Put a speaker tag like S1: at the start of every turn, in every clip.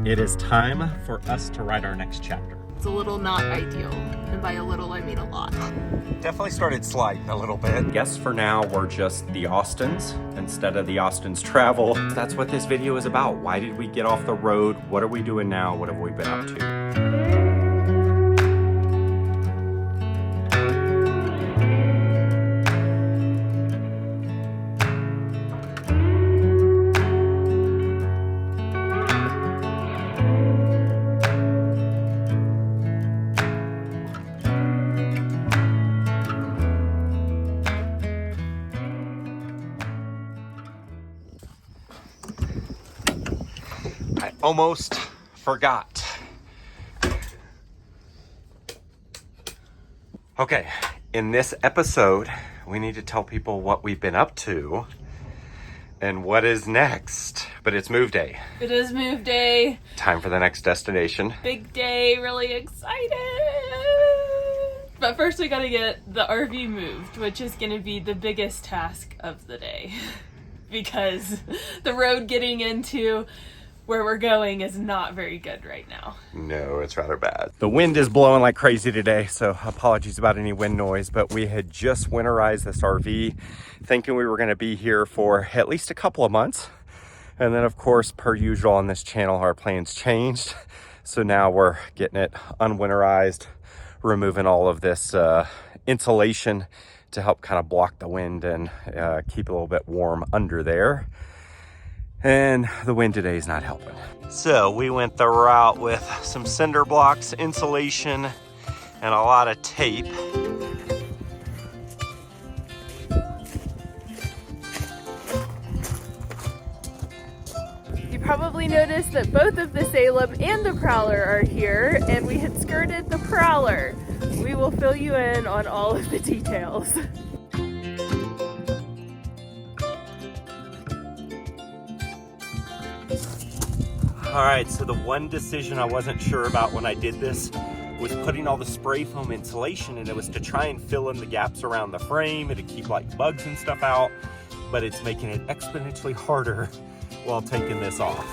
S1: It is time for us to write our next chapter.
S2: It's a little not ideal, and by a little I mean a lot.
S3: Definitely started sliding a little bit.
S1: Guess for now we're just the Austins instead of the Austins travel. That's what this video is about. Why did we get off the road? What are we doing now? What have we been up to?
S3: I almost forgot. Okay, in this episode, we need to tell people what we've been up to and what is next. But it's move day.
S2: It is move day.
S3: Time for the next destination.
S2: Big day, really excited. But first we gotta get the RV moved, which is gonna be the biggest task of the day. Because the road getting into where we're going is not very good right now.
S3: No, it's rather bad.
S1: The wind is blowing like crazy today, so apologies about any wind noise, but we had just winterized this RV thinking we were gonna be here for at least a couple of months. And then of course, per usual on this channel, our plans changed. So now we're getting it unwinterized, removing all of this insulation to help kind of block the wind and keep it a little bit warm under there. And the wind today is not helping. So we went the route with some cinder blocks, insulation, and a lot of tape.
S2: You probably noticed that both of the Salem and the Prowler are here, and we had skirted the Prowler. We will fill you in on all of the details.
S1: All right, so the one decision I wasn't sure about when I did this was putting all the spray foam insulation, and it was to try and fill in the gaps around the frame and to keep like bugs and stuff out, but it's making it exponentially harder while taking this off.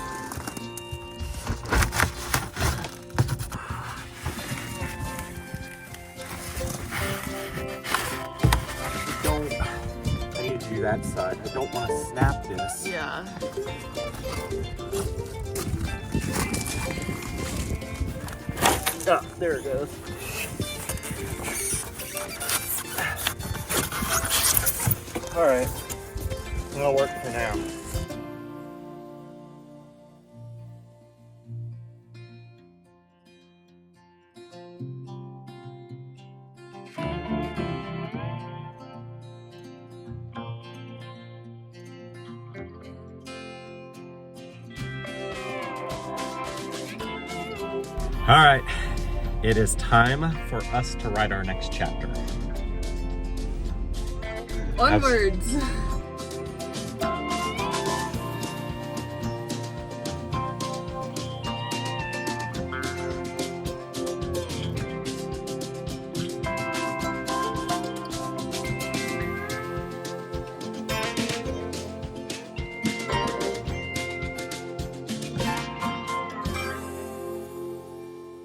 S1: I need to do that side. I don't want to snap this.
S2: Yeah.
S1: Ah, there it goes. All right, that'll work for now. All right, it is time for us to write our next chapter.
S2: Onwards.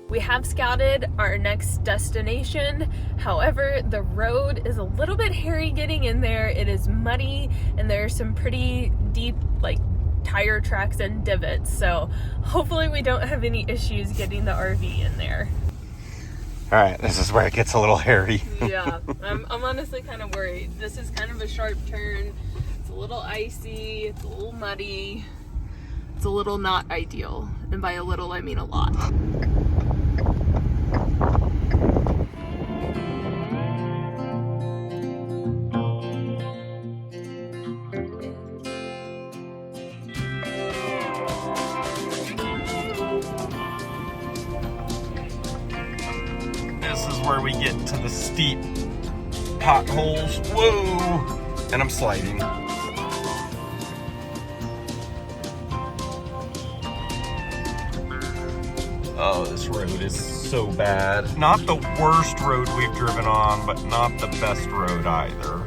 S2: We have scouted our next destination. However, the road is a little bit hairy getting in there. It is muddy and there's some pretty deep like tire tracks and divots. So hopefully we don't have any issues getting the RV in there.
S3: All right, this is where it gets a little hairy.
S2: Yeah, I'm honestly kind of worried. This is kind of a sharp turn. It's a little icy, it's a little muddy. It's a little not ideal. And by a little, I mean a lot.
S1: This is where we get to the steep potholes. Whoa! And I'm sliding. Oh, this road is so bad. Not the worst road we've driven on, but not the best road either.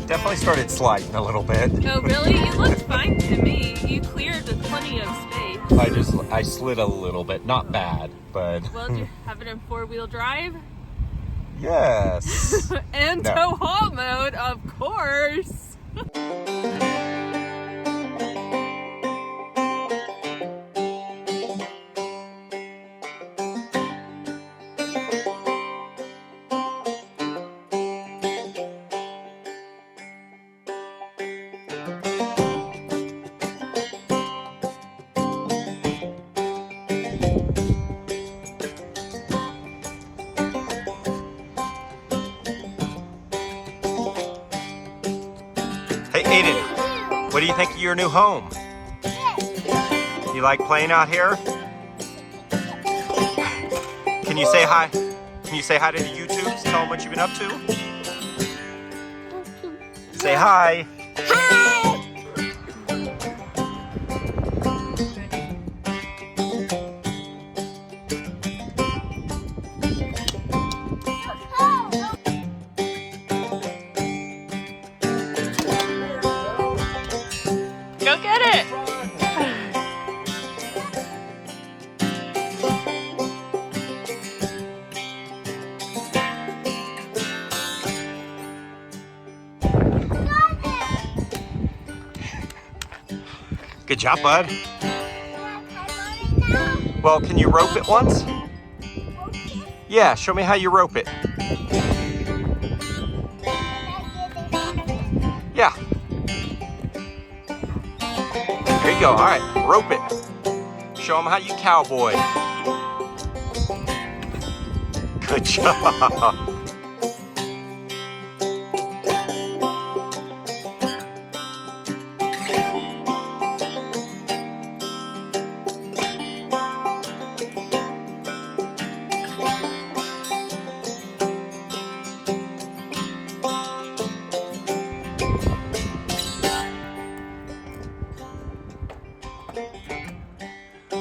S3: Definitely started sliding a little bit.
S2: Oh, really? You looked fine to me. You cleared with plenty of space.
S1: I slid a little bit, not bad, but.
S2: Well, do you have it in 4-wheel drive?
S1: Yes.
S2: And
S1: No.
S2: tow haul mode, of course.
S1: Hey, Aiden, what do you think of your new home? You like playing out here? Can you say hi? Can you say hi to the YouTubes? Tell them what you've been up to? Say hi.
S2: Go get it.
S1: Good job, bud. Well, can you rope it once? Yeah, show me how you rope it. Yeah. There you go. All right, rope it. Show them how you cowboy. Good job.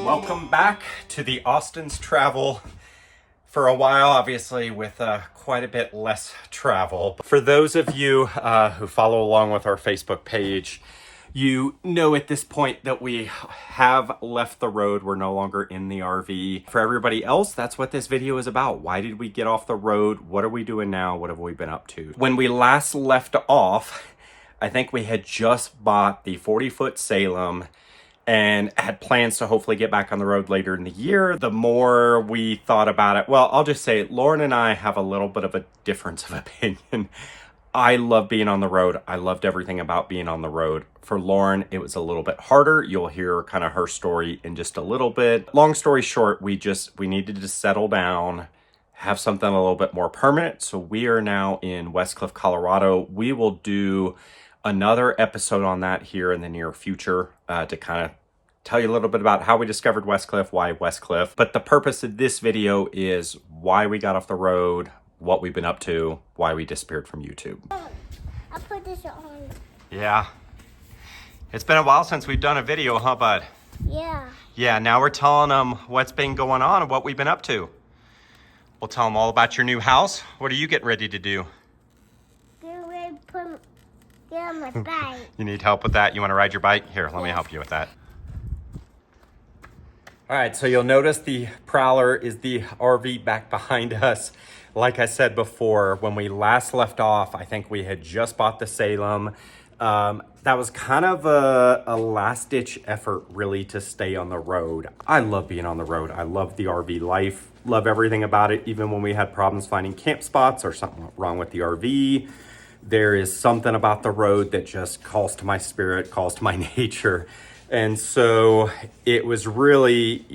S1: Welcome back to the Austin's Travel. For a while, obviously, with quite a bit less travel. For those of you who follow along with our Facebook page, you know at this point that we have left the road. We're no longer in the RV. For everybody else, that's what this video is about. Why did we get off the road? What are we doing now? What have we been up to? When we last left off, I think we had just bought the 40-foot Salem and had plans to hopefully get back on the road later in the year. The more we thought about it, well, I'll just say Lauren and I have a little bit of a difference of opinion. I love being on the road. I loved everything about being on the road. For Lauren, it was a little bit harder. You'll hear kind of her story in just a little bit. Long story short, we needed to settle down, have something a little bit more permanent. So we are now in Westcliff, Colorado. We will do another episode on that here in the near future to kind of tell you a little bit about how we discovered Westcliff, why Westcliff. But the purpose of this video is why we got off the road, what we've been up to, why we disappeared from YouTube.
S4: I'll put this on.
S1: Yeah. It's been a while since we've done a video, huh, bud?
S4: Yeah.
S1: Yeah, now we're telling them what's been going on and what we've been up to. We'll tell them all about your new house. What are you getting ready to do?
S4: Get on my bike.
S1: You need help with that? You want to ride your bike? Here, let me help you with that. All right, so you'll notice the Prowler is the RV back behind us. Like I said before, when we last left off, I think we had just bought the Salem. That was kind of a last-ditch effort, really, to stay on the road. I love being on the road. I love the RV life, love everything about it, even when we had problems finding camp spots or something wrong with the RV. There is something about the road that just calls to my spirit, calls to my nature. And so it was really,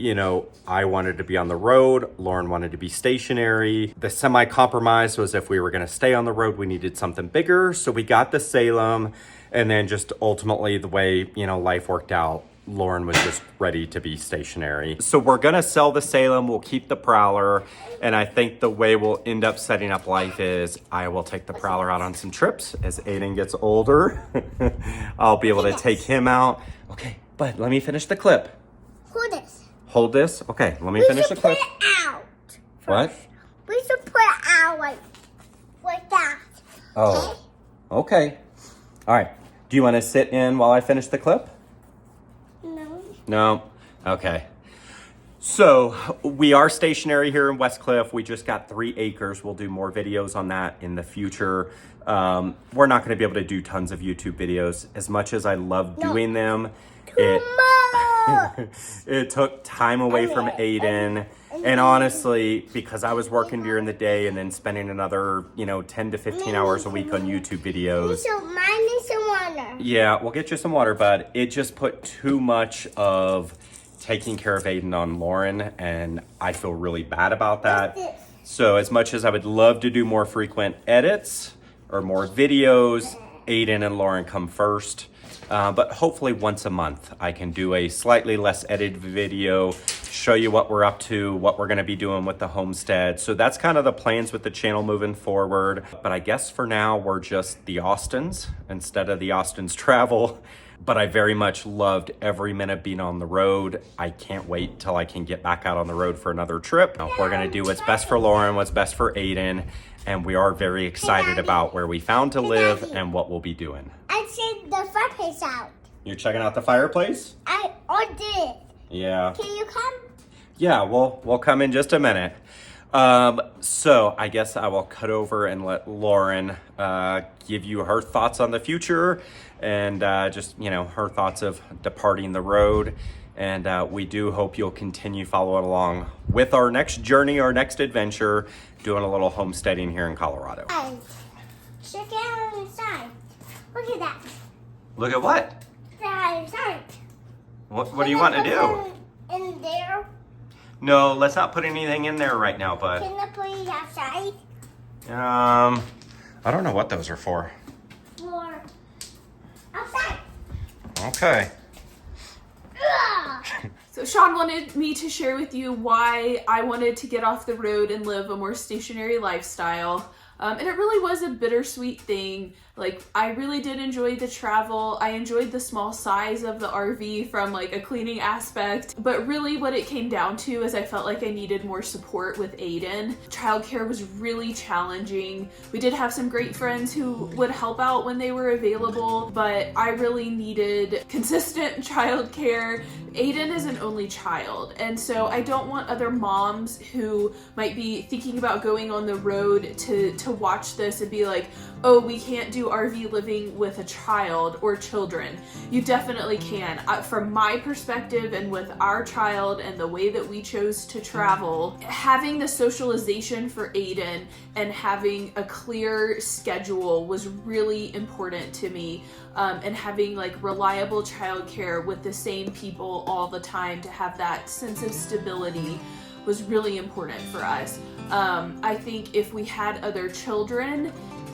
S1: I wanted to be on the road. Lauren wanted to be stationary. The semi-compromise was if we were going to stay on the road, we needed something bigger. So we got the Salem. And then just ultimately the way, life worked out, Lauren was just ready to be stationary. So we're going to sell the Salem. We'll keep the Prowler. And I think the way we'll end up setting up life is I will take the Prowler out on some trips. As Aiden gets older, I'll be able to take him out. Okay, bud, let me finish the clip.
S4: Hold this.
S1: Hold this? Okay, let me finish the clip.
S4: Put it out.
S1: What?
S4: We should put it out like that.
S1: Oh, okay. All right. Do you want to sit in while I finish the clip?
S4: No.
S1: No. Okay. So we are stationary here in Westcliff. We just got 3 acres. We'll do more videos on that in the future. We're not going to be able to do tons of YouTube videos. As much as I love doing them, it took time away from Aiden. And honestly, because I was working during the day and then spending another, 10 to 15 hours a week on YouTube videos.
S4: Mine needs some water.
S1: Yeah, we'll get you some water, bud. It just put too much of taking care of Aiden on Lauren, and I feel really bad about that. So as much as I would love to do more frequent edits or more videos, Aiden and Lauren come first. But hopefully once a month I can do a slightly less edited video, show you what we're up to, what we're going to be doing with the homestead. So that's kind of the plans with the channel moving forward. But I guess for now we're just the Austins instead of the Austins Travel. But I very much loved every minute being on the road. I can't wait till I can get back out on the road for another trip. We're gonna do what's best for Lauren, what's best for Aiden, and we are very excited about where we found to live and what we'll be doing.
S4: I checked the fireplace out.
S1: You're checking out the fireplace?
S4: I did.
S1: Yeah.
S4: Can you come?
S1: Yeah, we'll come in just a minute. So I guess I will cut over and let Lauren give you her thoughts on the future and just, her thoughts of departing the road. And we do hope you'll continue following along with our next journey, our next adventure, doing a little homesteading here in Colorado.
S4: Check it out inside. Look at that.
S1: Look at what?
S4: Inside.
S1: What do you want to do?
S4: In there.
S1: No, let's not put anything in there right now, bud.
S4: Can I put it outside?
S1: I don't know what those are for.
S4: Or outside.
S1: Okay.
S2: So Sean wanted me to share with you why I wanted to get off the road and live a more stationary lifestyle. And it really was a bittersweet thing. Like, I really did enjoy the travel. I enjoyed the small size of the RV from like a cleaning aspect. But really what it came down to is I felt like I needed more support with Aiden. Childcare was really challenging. We did have some great friends who would help out when they were available, but I really needed consistent childcare. Aiden is an only child, and so I don't want other moms who might be thinking about going on the road to watch this and be like, oh, we can't do RV living with a child or children. You definitely can. From my perspective and with our child and the way that we chose to travel, having the socialization for Aiden and having a clear schedule was really important to me. And having like reliable childcare with the same people all the time to have that sense of stability was really important for us. I think if we had other children,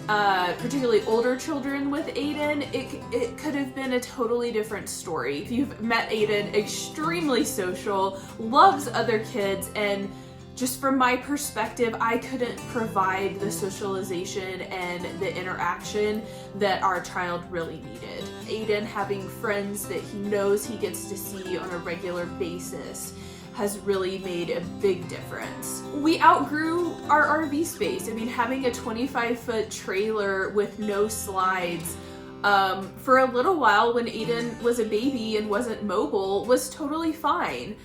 S2: particularly older children with Aiden, it could have been a totally different story. If you've met Aiden, extremely social, loves other kids, and just from my perspective, I couldn't provide the socialization and the interaction that our child really needed. Aiden having friends that he knows he gets to see on a regular basis has really made a big difference. We outgrew our RV space. I mean, having a 25-foot trailer with no slides for a little while when Aiden was a baby and wasn't mobile was totally fine.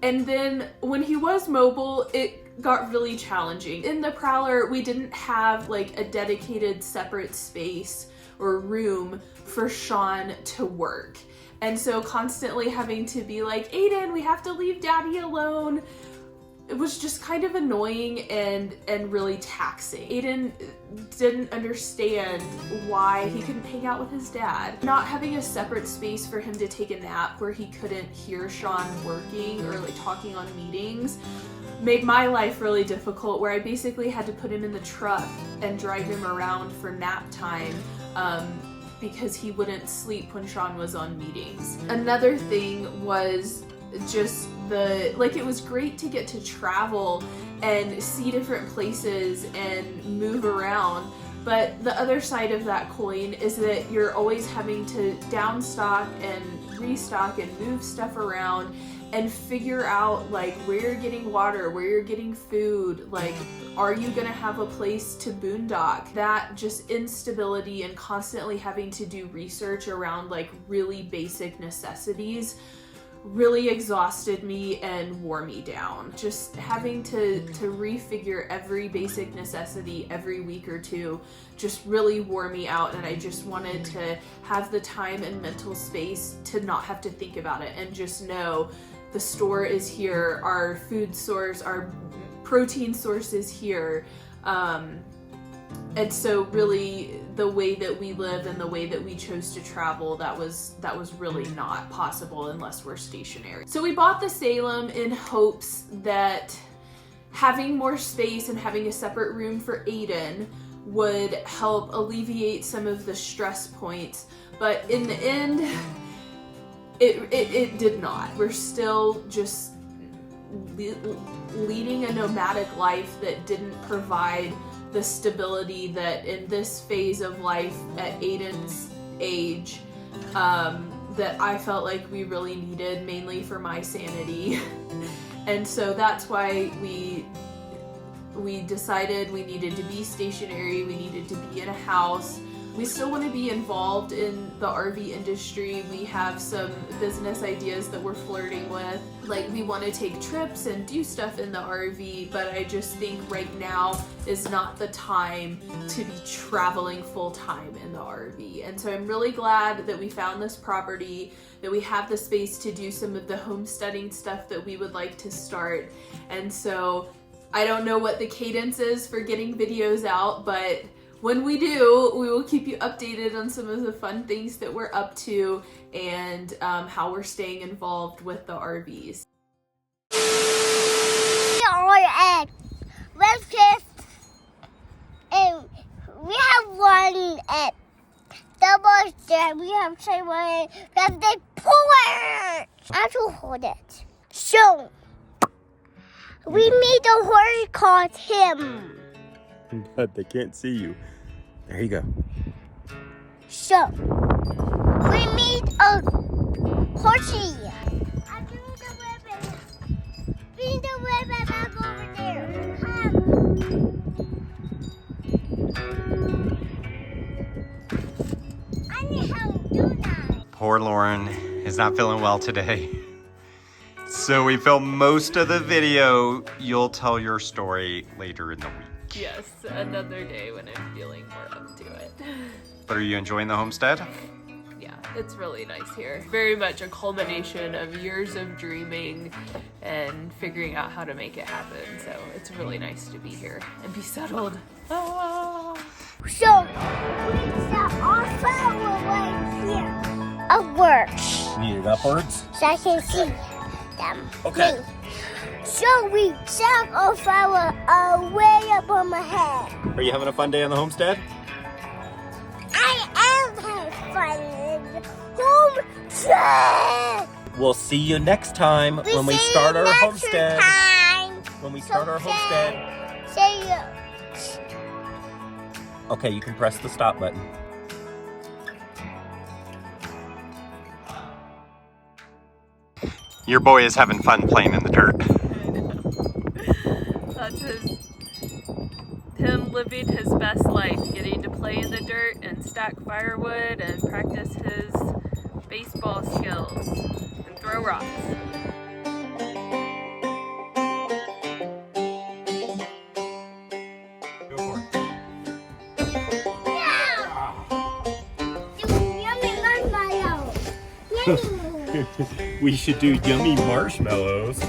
S2: And then when he was mobile, it got really challenging. In the Prowler, we didn't have like a dedicated separate space or room for Sean to work. And so constantly having to be like, Aiden, we have to leave Daddy alone. It was just kind of annoying and really taxing. Aiden didn't understand why he couldn't hang out with his dad. Not having a separate space for him to take a nap where he couldn't hear Sean working or like talking on meetings made my life really difficult, where I basically had to put him in the truck and drive him around for nap time because he wouldn't sleep when Sean was on meetings. Another thing was just it was great to get to travel and see different places and move around, but the other side of that coin is that you're always having to downstock and restock and move stuff around and figure out like where you're getting water, where you're getting food, like are you gonna have a place to boondock? That just instability and constantly having to do research around like really basic necessities really exhausted me and wore me down. Just having to refigure every basic necessity every week or two just really wore me out, and I just wanted to have the time and mental space to not have to think about it and just know the store is here, our food source, our protein source is here. And so really the way that we live and the way that we chose to travel, that was really not possible unless we're stationary. So we bought the Salem in hopes that having more space and having a separate room for Aiden would help alleviate some of the stress points. But in the end, it did not. We're still just leading a nomadic life that didn't provide the stability that in this phase of life at Aiden's age that I felt like we really needed, mainly for my sanity. And so that's why we decided we needed to be stationary, we needed to be in a house. We still want to be involved in the RV industry. We have some business ideas that we're flirting with. Like, we want to take trips and do stuff in the RV, but I just think right now is not the time to be traveling full time in the RV. And so I'm really glad that we found this property, that we have the space to do some of the homesteading stuff that we would like to start. And so I don't know what the cadence is for getting videos out, but when we do, we will keep you updated on some of the fun things that we're up to and how we're staying involved with the RVs.
S4: And we have one at double there. We have someone that they pull it. I have to hold it. So we made a horse called him.
S1: But they can't see you. There you go.
S4: So, we made a horsey. I do the ribbon. Bring the ribbon back over there. I need help do that.
S3: Poor Lauren is not feeling well today. So we filmed most of the video. You'll tell your story later in the week.
S2: Yes, another day when I'm feeling more up to it.
S3: But are you enjoying the homestead?
S2: Yeah, it's really nice here. Very much a culmination of years of dreaming and figuring out how to make it happen. So it's really nice to be here and be settled. Ah.
S4: So, we set our flower right here. Upwards.
S1: Need it upwards?
S4: So I can see them.
S1: Okay.
S4: So we set our flower way up on my head.
S1: Are you having a fun day on the homestead?
S4: I am having fun in the homestead.
S1: We'll see you next time when we
S4: see
S1: start
S4: you
S1: our
S4: next
S1: homestead.
S4: time.
S1: When we start our homestead.
S4: See you.
S1: Okay, you can press the stop button.
S3: Your boy is having fun playing in the dirt.
S2: That's him living his best life, getting to play in the dirt and stack firewood and practice his baseball skills and throw rocks.
S3: Go for it.
S4: Yummy marshmallow. Yummy.
S1: We should do yummy marshmallows.